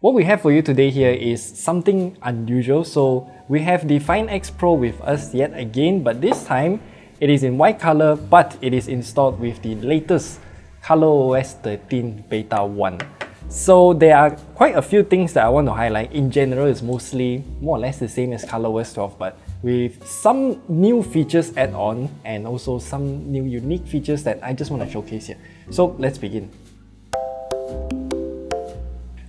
What we have for you today here is something unusual. So we have the Find X Pro with us yet again, but this time it is in white color, but it is installed with the latest ColorOS 13 Beta 1. So there are quite a few things that I want to highlight. In general, it's mostly more or less the same as ColorOS 12, but with some new features add on and also some new unique features that I just want to showcase here. So let's begin.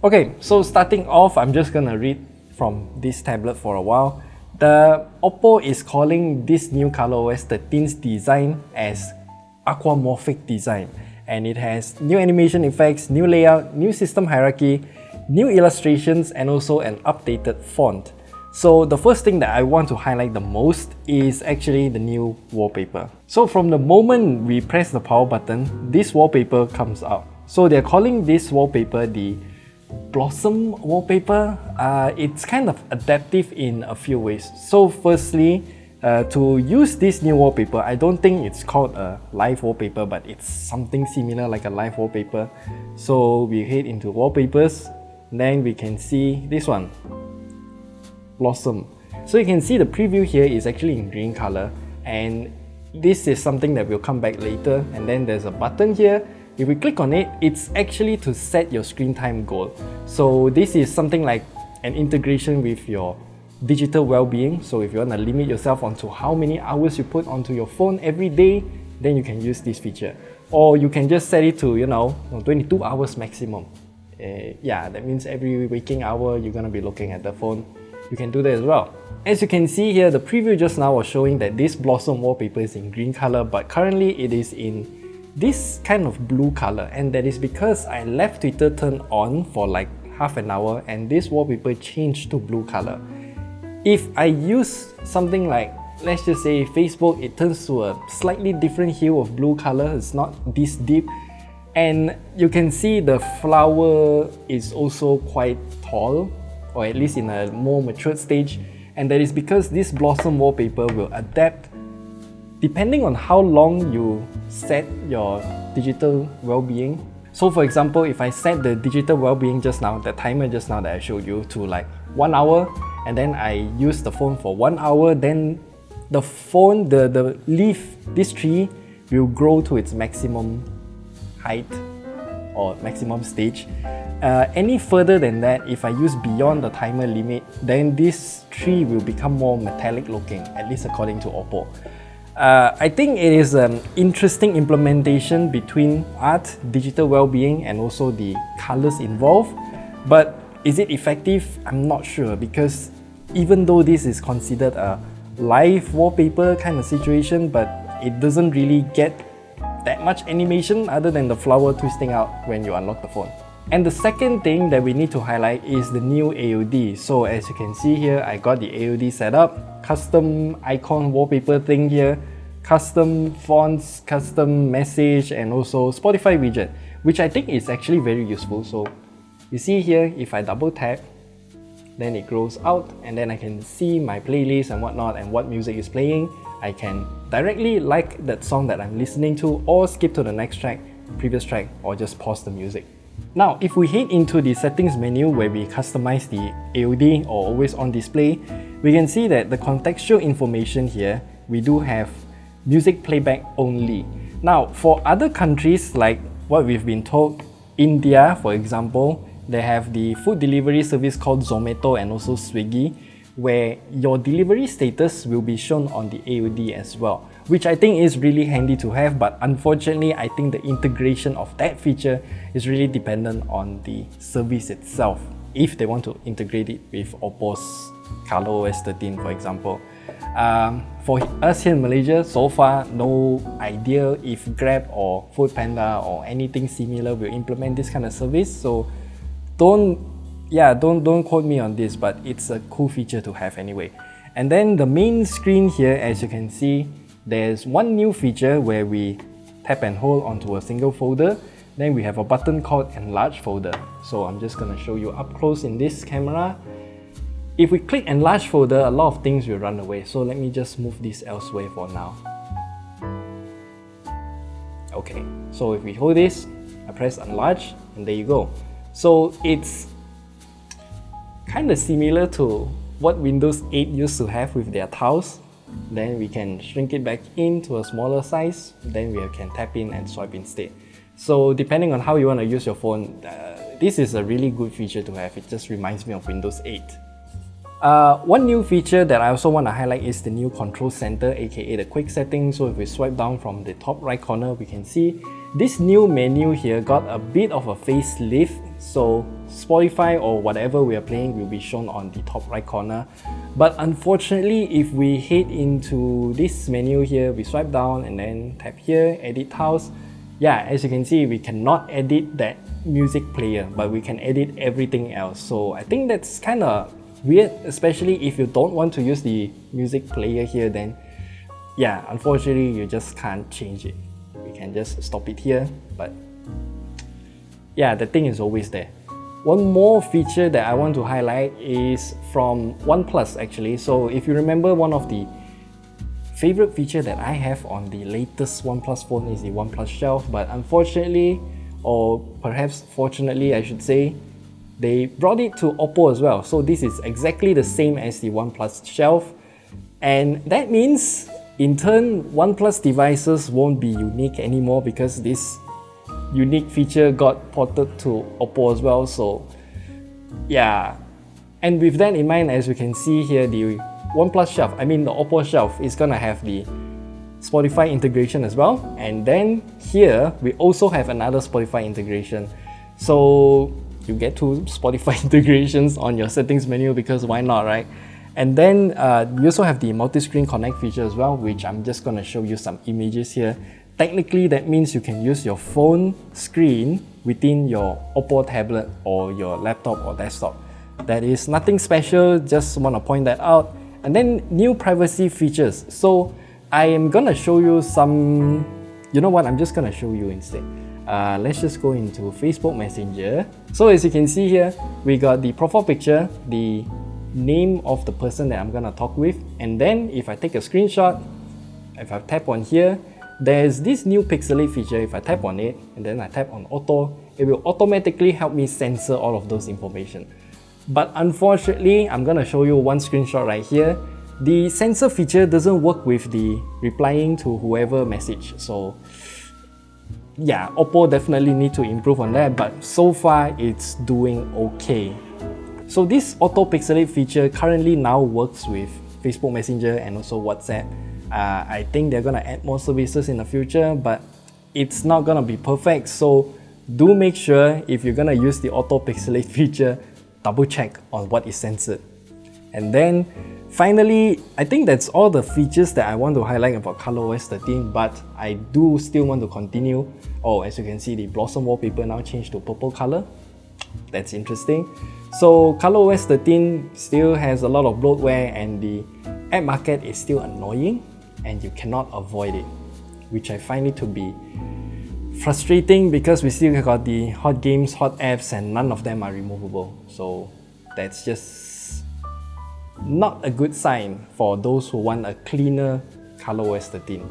Okay, so starting off, I'm just gonna read from this tablet for a while. The OPPO is calling this new ColorOS 13's design as aquamorphic design, and it has new animation effects, new layout, new system hierarchy, new illustrations, and also an updated font. So the first thing that I want to highlight the most is actually the new wallpaper. So from the moment we press the power button, this wallpaper comes out. So they're calling this wallpaper the Blossom wallpaper. It's kind of adaptive in a few ways. So firstly, to use this new wallpaper, I don't think it's called a live wallpaper, but it's something similar like a live wallpaper. So we head into wallpapers, then we can see this one, Blossom. So you can see the preview here is actually in green color, and this is something that will come back later. And then there's a button here. If we click on it, it's actually to set your screen time goal. So this is something like an integration with your digital well-being. So if you want to limit yourself onto how many hours you put onto your phone every day, then you can use this feature. Or you can just set it to, 22 hours maximum. Yeah, that means every waking hour you're gonna be looking at the phone. You can do that as well. As you can see here, the preview just now was showing that this Blossom wallpaper is in green color, but currently it is in this kind of blue color, and that is because I left Twitter turned on for like half an hour and this wallpaper changed to blue color. If I use something like, let's just say Facebook, it turns to a slightly different hue of blue color. It's not this deep, and you can see the flower is also quite tall, or at least in a more matured stage, and that is because this Blossom wallpaper will adapt depending on how long you set your digital well-being. So for example, if I set the digital well-being just now, the timer just now that I showed you, to like 1 hour, and then I use the phone for 1 hour, then the phone, the leaf, this tree will grow to its maximum height or maximum stage. Any further than that, if I use beyond the timer limit, then this tree will become more metallic looking, at least according to OPPO. I think it is an interesting implementation between art, digital well-being, and also the colors involved. But is it effective? I'm not sure, because even though this is considered a live wallpaper kind of situation, but it doesn't really get that much animation other than the flower twisting out when you unlock the phone. And the second thing that we need to highlight is the new AOD. So as you can see here, I got the AOD set up, custom icon wallpaper thing here, custom fonts, custom message, and also Spotify widget, which I think is actually very useful. So you see here, if I double tap, then it grows out, and then I can see my playlist and whatnot and what music is playing. I can directly like that song that I'm listening to, or skip to the next track, previous track, or just pause the music. Now, if we head into the settings menu where we customize the AOD or always on display, we can see that the contextual information here, we do have music playback only. Now, for other countries, like what we've been told, India, for example, they have the food delivery service called Zomato and also Swiggy, where your delivery status will be shown on the AOD as well, which I think is really handy to have. But unfortunately, I think the integration of that feature is really dependent on the service itself, if they want to integrate it with OPPO's ColorOS 13, for example. For us here in Malaysia, so far, no idea if Grab or Foodpanda or anything similar will implement this kind of service. So don't quote me on this, but it's a cool feature to have anyway. And then the main screen here, as you can see, there's one new feature where we tap and hold onto a single folder. Then we have a button called Enlarge Folder. So I'm just gonna show you up close in this camera. If we click Enlarge Folder, a lot of things will run away. So let me just move this elsewhere for now. Okay, so if we hold this, I press Enlarge, and there you go. So it's kind of similar to what Windows 8 used to have with their tiles. Then we can shrink it back into a smaller size, then we can tap in and swipe instead. So depending on how you want to use your phone, this is a really good feature to have. It just reminds me of Windows 8. One new feature that I also want to highlight is the new control center, aka the quick settings. So if we swipe down from the top right corner, we can see this new menu here got a bit of a facelift. So Spotify or whatever we are playing will be shown on the top right corner. But unfortunately, if we head into this menu here, we swipe down and then tap here, edit tiles. Yeah, as you can see, we cannot edit that music player, but we can edit everything else. So I think that's kind of weird, especially if you don't want to use the music player here, then yeah, unfortunately you just can't change it. We can just stop it here, but yeah, the thing is always there. One more feature that I want to highlight is from OnePlus actually. So if you remember, one of the favorite feature that I have on the latest OnePlus phone is the Oneplus Shelf, but unfortunately, or perhaps fortunately I should say, they brought it to OPPO as well. So this is exactly the same as the Oneplus Shelf, and that means in turn OnePlus devices won't be unique anymore because this unique feature got ported to OPPO as well. So yeah, and with that in mind, as you can see here, the OnePlus Shelf, I mean the OPPO Shelf, is gonna have the Spotify integration as well, and then here we also have another Spotify integration. So you get two Spotify integrations on your settings menu because why not, right? And then we also have the multi-screen connect feature as well, which I'm just gonna show you some images here. Technically, that means you can use your phone screen within your OPPO tablet or your laptop or desktop. That is nothing special, just want to point that out. And then new privacy features. So I am gonna show you some, you know what, I'm just gonna show you instead. Let's just go into Facebook Messenger. So as you can see here, we got the profile picture, the name of the person that I'm gonna talk with, and then if I take a screenshot, if I tap on here, there's this new Pixelate feature. If I tap on it and then I tap on auto, it will automatically help me censor all of those information. But unfortunately, I'm gonna show you one screenshot right here. The censor feature doesn't work with the replying to whoever message. So yeah, OPPO definitely need to improve on that, but so far it's doing okay. So this auto pixelate feature currently now works with Facebook Messenger and also WhatsApp. I think they're gonna add more services in the future, but it's not gonna be perfect. So do make sure if you're gonna use the auto pixelate feature, double check on what is censored. And then finally, I think that's all the features that I want to highlight about ColorOS 13, but I do still want to continue. Oh, as you can see, the Blossom wallpaper now changed to purple color. That's interesting. So ColorOS 13 still has a lot of bloatware and the app market is still annoying and you cannot avoid it, which I find it to be frustrating because we still got the hot games, hot apps, and none of them are removable. So that's just not a good sign for those who want a cleaner ColorOS 13.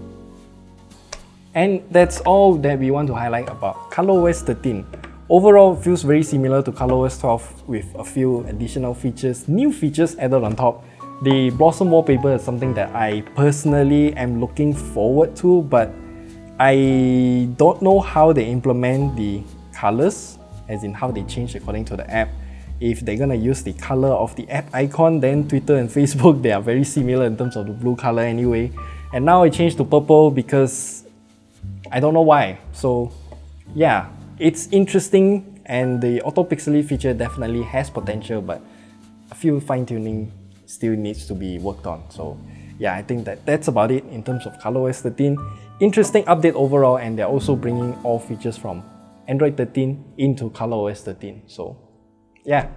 And that's all that we want to highlight about ColorOS 13. Overall, it feels very similar to ColorOS 12 with a few additional features, new features added on top. The Blossom wallpaper is something that I personally am looking forward to, but I don't know how they implement the colors, as in how they change according to the app. If they're gonna use the color of the app icon, then Twitter and Facebook, they are very similar in terms of the blue color anyway. And now it changed to purple because I don't know why. So yeah, it's interesting and the auto pixelate feature definitely has potential, but a few fine-tuning still needs to be worked on. So yeah, I think that's about it in terms of ColorOS 13. Interesting update overall, and they're also bringing all features from Android 13 into ColorOS 13. So yeah,